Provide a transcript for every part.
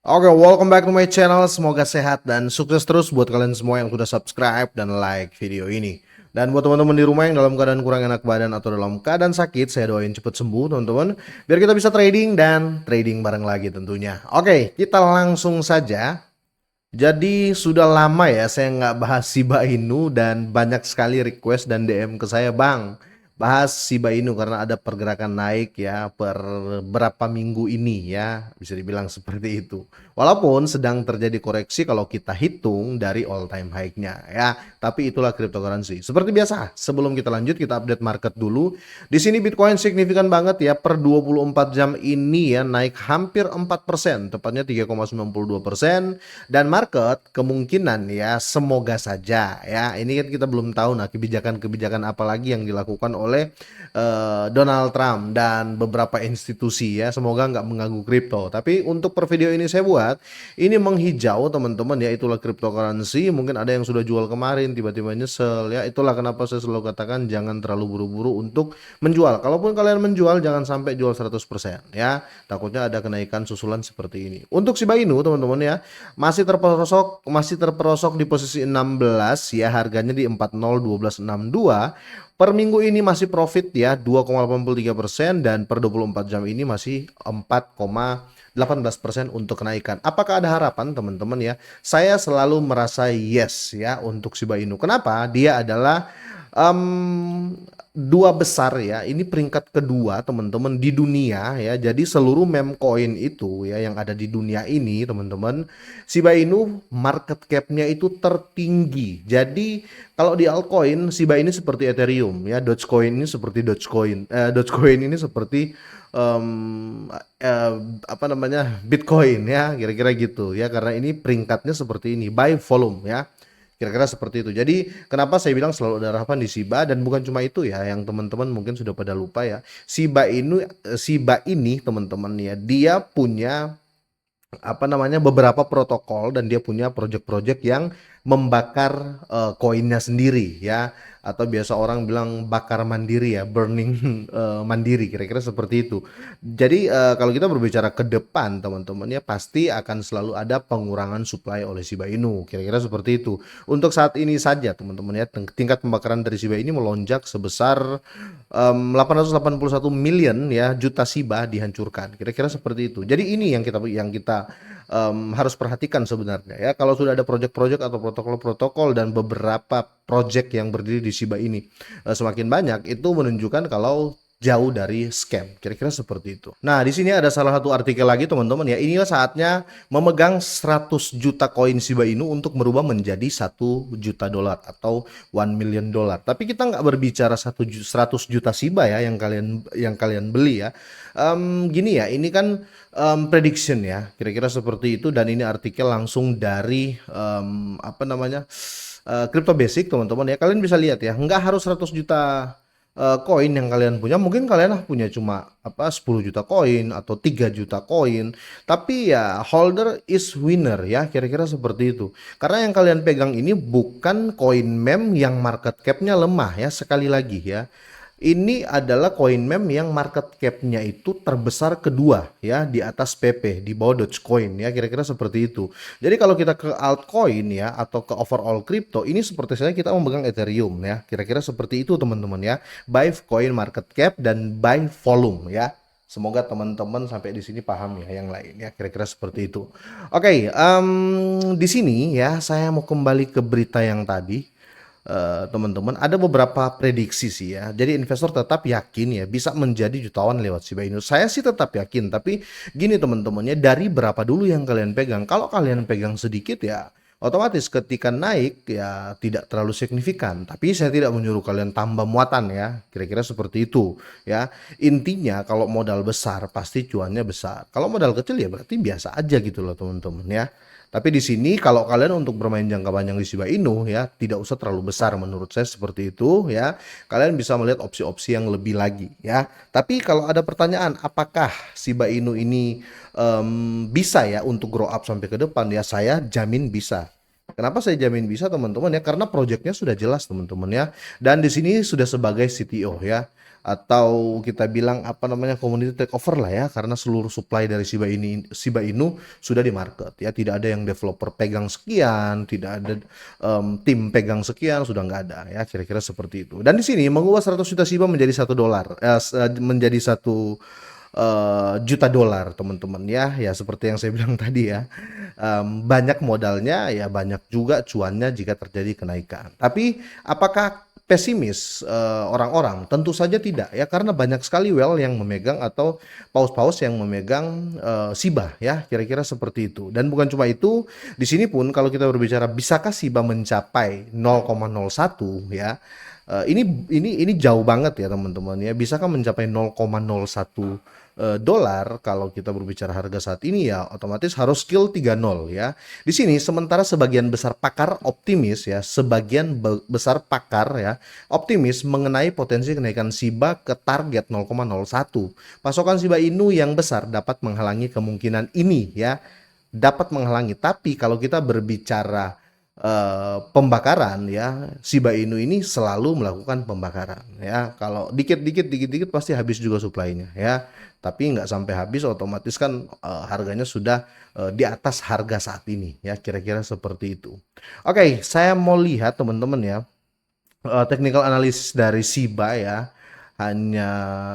Oke, welcome back to my channel. Semoga sehat dan sukses terus buat kalian semua yang sudah subscribe dan like video ini. Dan buat teman-teman di rumah yang dalam keadaan kurang enak badan atau dalam keadaan sakit, saya doain cepet sembuh teman-teman. Biar kita bisa trading dan trading bareng lagi tentunya. Oke, kita langsung saja. Jadi sudah lama ya saya nggak bahas Shiba Inu dan banyak sekali request dan DM ke saya, Bang, bahas Shiba Inu karena ada pergerakan naik ya per berapa minggu ini ya, bisa dibilang seperti itu. Walaupun sedang terjadi koreksi kalau kita hitung dari all time high-nya ya, tapi itulah cryptocurrency. Seperti biasa, sebelum kita lanjut kita update market dulu. Di sini Bitcoin signifikan banget ya, per 24 jam ini ya naik hampir 4%, tepatnya 3,92%. Dan market kemungkinan ya, semoga saja ya, ini kan kita belum tahu nah kebijakan-kebijakan apa lagi yang dilakukan oleh Donald Trump dan beberapa institusi ya, semoga nggak mengganggu kripto. Tapi untuk per video ini saya buat ini menghijau teman-teman ya, itulah cryptocurrency. Mungkin ada yang sudah jual kemarin tiba-tiba nyesel ya, itulah kenapa saya selalu katakan jangan terlalu buru-buru untuk menjual. Kalaupun kalian menjual jangan sampai jual 100% ya, takutnya ada kenaikan susulan seperti ini. Untuk Shiba Inu teman-teman ya, masih terperosok di posisi 16 ya, harganya di 401262. Per minggu ini masih profit ya 2,83% dan per 24 jam ini masih 4,18% untuk kenaikan. Apakah ada harapan teman-teman ya? Saya selalu merasa yes ya untuk Shiba Inu. Kenapa? Dia adalah dua besar ya, ini peringkat kedua teman-teman di dunia ya. Jadi seluruh meme coin itu ya yang ada di dunia ini teman-teman, Shiba Inu market cap-nya itu tertinggi. Jadi kalau di altcoin, Shiba ini seperti Ethereum ya, Dogecoin ini seperti Dogecoin, Dogecoin ini seperti apa namanya, Bitcoin ya, kira-kira gitu ya, karena ini peringkatnya seperti ini by volume ya. Kira-kira seperti itu. Jadi kenapa saya bilang selalu ada harapan di Shiba, dan bukan cuma itu ya, yang teman-teman mungkin sudah pada lupa ya. Shiba ini teman-teman ya, dia punya apa namanya, beberapa protokol dan dia punya project-project yang membakar koinnya sendiri ya, atau biasa orang bilang bakar mandiri ya, burning mandiri, kira-kira seperti itu. Jadi kalau kita berbicara ke depan teman-teman ya, pasti akan selalu ada pengurangan supply oleh Shiba Inu, kira-kira seperti itu. Untuk saat ini saja teman-teman ya, tingkat pembakaran dari Shiba ini melonjak sebesar 881 million ya, juta Shiba dihancurkan, kira-kira seperti itu. Jadi ini yang kita harus perhatikan sebenarnya ya, kalau sudah ada project-project atau protokol-protokol dan beberapa project yang berdiri di Shiba ini semakin banyak, itu menunjukkan kalau jauh dari scam, kira-kira seperti itu. Nah, di sini ada salah satu artikel lagi teman-teman ya. Inilah saatnya memegang 100 juta koin Shiba Inu untuk merubah menjadi 1 juta dolar atau 1 million dollar. Tapi kita nggak berbicara 100 juta Shiba ya yang kalian beli ya. Gini ya, ini kan prediction ya, kira-kira seperti itu. Dan ini artikel langsung dari apa namanya, Crypto Basic teman-teman ya. Kalian bisa lihat ya, nggak harus 100 juta koin yang kalian punya. Mungkin kalian punya cuma 10 juta koin atau 3 juta koin, tapi ya holder is winner ya, kira-kira seperti itu. Karena yang kalian pegang ini bukan koin meme yang market capnya lemah ya, sekali lagi ya, ini adalah koin meme yang market cap-nya itu terbesar kedua ya, di atas PP, di bawah Dogecoin ya, kira-kira seperti itu. Jadi kalau kita ke altcoin ya, atau ke overall crypto, ini seperti saya kita memegang Ethereum ya, kira-kira seperti itu teman-teman ya, by coin market cap dan by volume ya. Semoga teman-teman sampai di sini paham ya, yang lain ya, kira-kira seperti itu. Oke, di sini ya saya mau kembali ke berita yang tadi. Teman-teman, ada beberapa prediksi sih ya. Jadi investor tetap yakin ya bisa menjadi jutawan lewat Shiba Inu. Saya sih tetap yakin, tapi gini teman-teman ya, dari berapa dulu yang kalian pegang? Kalau kalian pegang sedikit ya, otomatis ketika naik ya tidak terlalu signifikan. Tapi saya tidak menyuruh kalian tambah muatan ya, kira-kira seperti itu ya. Intinya kalau modal besar pasti cuannya besar. Kalau modal kecil ya berarti biasa aja gitu loh teman-teman ya. Tapi di sini kalau kalian untuk bermain jangka panjang di Shiba Inu ya, tidak usah terlalu besar menurut saya seperti itu ya. Kalian bisa melihat opsi-opsi yang lebih lagi ya. Tapi kalau ada pertanyaan apakah Shiba Inu ini bisa ya untuk grow up sampai ke depan, ya saya jamin bisa. Kenapa saya jamin bisa teman-teman ya? Karena proyeknya sudah jelas teman-teman ya. Dan di sini sudah sebagai CTO ya, atau kita bilang apa namanya, community takeover lah ya, karena seluruh supply dari Shiba Inu sudah di market ya. Tidak ada yang developer pegang sekian, tidak ada tim pegang sekian, sudah nggak ada ya, kira-kira seperti itu. Dan di sini mengubah 100 juta Shiba menjadi $1, menjadi 1 juta dolar teman-teman ya. Ya seperti yang saya bilang tadi ya, banyak modalnya ya, banyak juga cuannya jika terjadi kenaikan. Tapi apakah pesimis orang-orang? Tentu saja tidak ya, karena banyak sekali whale yang memegang atau paus-paus yang memegang Shiba ya, kira-kira seperti itu. Dan bukan cuma itu, di sini pun kalau kita berbicara bisakah Shiba mencapai 0,01 ya, ini jauh banget ya teman-teman ya. Bisakah mencapai 0,01 dolar? Kalau kita berbicara harga saat ini ya otomatis harus skill 30 ya. Di sini sementara sebagian besar pakar optimis ya, besar pakar ya optimis mengenai potensi kenaikan Shiba ke target 0,01. Pasokan Shiba Inu yang besar dapat menghalangi kemungkinan ini ya, dapat menghalangi. Tapi kalau kita berbicara pembakaran ya, Shiba Inu ini selalu melakukan pembakaran ya. Kalau dikit-dikit pasti habis juga suplainya ya. Tapi nggak sampai habis, otomatis kan harganya sudah di atas harga saat ini ya, kira-kira seperti itu. Oke, saya mau lihat teman-teman ya, technical analysis dari Shiba ya. Hanya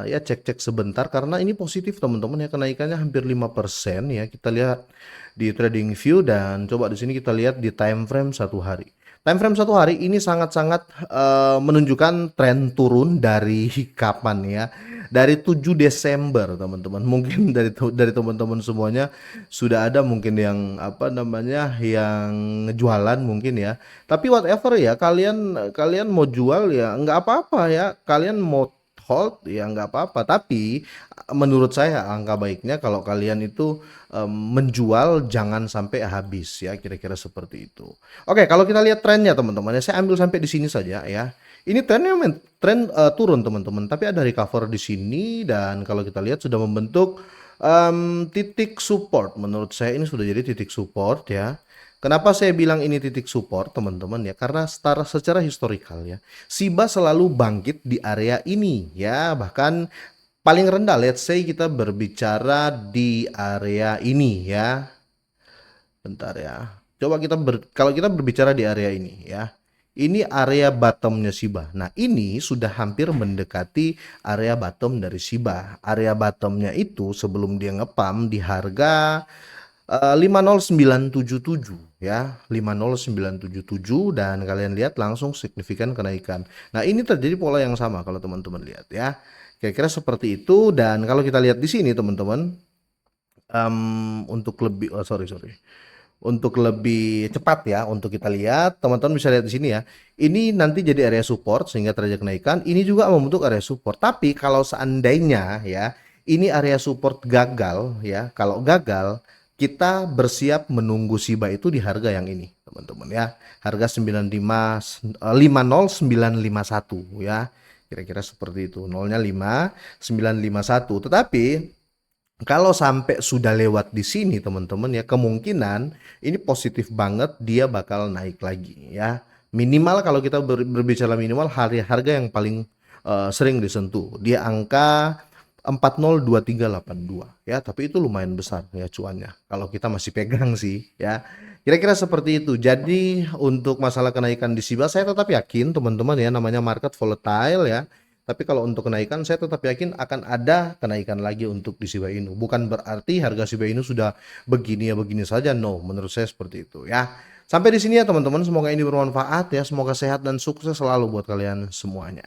ya cek-cek sebentar karena ini positif teman-teman ya, kenaikannya hampir 5% ya. Kita lihat di trading view dan coba di sini kita lihat di time frame 1 hari. Time frame 1 hari ini sangat-sangat menunjukkan tren turun dari kapan ya? Dari 7 Desember teman-teman. Mungkin dari teman-teman semuanya sudah ada mungkin yang apa namanya, yang jualan mungkin ya. Tapi whatever ya, kalian mau jual ya nggak apa-apa ya. Kalian mau hold ya nggak apa-apa. Tapi menurut saya angka baiknya kalau kalian itu menjual jangan sampai habis ya, kira-kira seperti itu. Oke, kalau kita lihat trennya teman-teman ya, saya ambil sampai di sini saja ya. Ini trennya tren turun teman-teman, tapi ada recover di sini dan kalau kita lihat sudah membentuk titik support. Menurut saya ini sudah jadi titik support ya. Kenapa saya bilang ini titik support teman-teman ya? Karena secara historikal ya, Shiba selalu bangkit di area ini ya, bahkan paling rendah let's say kita berbicara di area ini ya. Bentar ya. Coba kalau kita berbicara di area ini ya. Ini area bottomnya Shiba. Nah ini sudah hampir mendekati area bottom dari Shiba. Area bottomnya itu sebelum dia ngepam di harga 50977 ya, 50977, dan kalian lihat langsung signifikan kenaikan. Nah ini terjadi pola yang sama kalau teman-teman lihat ya, kira-kira seperti itu. Dan kalau kita lihat di sini teman-teman, untuk lebih untuk lebih cepat ya, untuk kita lihat teman-teman bisa lihat di sini ya, ini nanti jadi area support sehingga terjadi kenaikan. Ini juga membentuk area support. Tapi kalau seandainya ya ini area support gagal ya, kalau gagal kita bersiap menunggu Shiba itu di harga yang ini teman-teman ya, harga 50951 ya, kira-kira seperti itu. Nolnya 5951. Tetapi kalau sampai sudah lewat di sini teman-teman ya, kemungkinan ini positif banget, dia bakal naik lagi ya. Minimal kalau kita berbicara minimal, harga yang paling sering disentuh dia angka 402382 ya, tapi itu lumayan besar ya cuannya kalau kita masih pegang sih ya, kira-kira seperti itu. Jadi untuk masalah kenaikan di Shiba saya tetap yakin teman-teman ya, namanya market volatile ya. Tapi kalau untuk kenaikan saya tetap yakin akan ada kenaikan lagi untuk di Shiba Inu. Bukan berarti harga Shiba Inu sudah begini ya begini saja, no, menurut saya seperti itu ya. Sampai di sini ya teman-teman, semoga ini bermanfaat ya, semoga sehat dan sukses selalu buat kalian semuanya.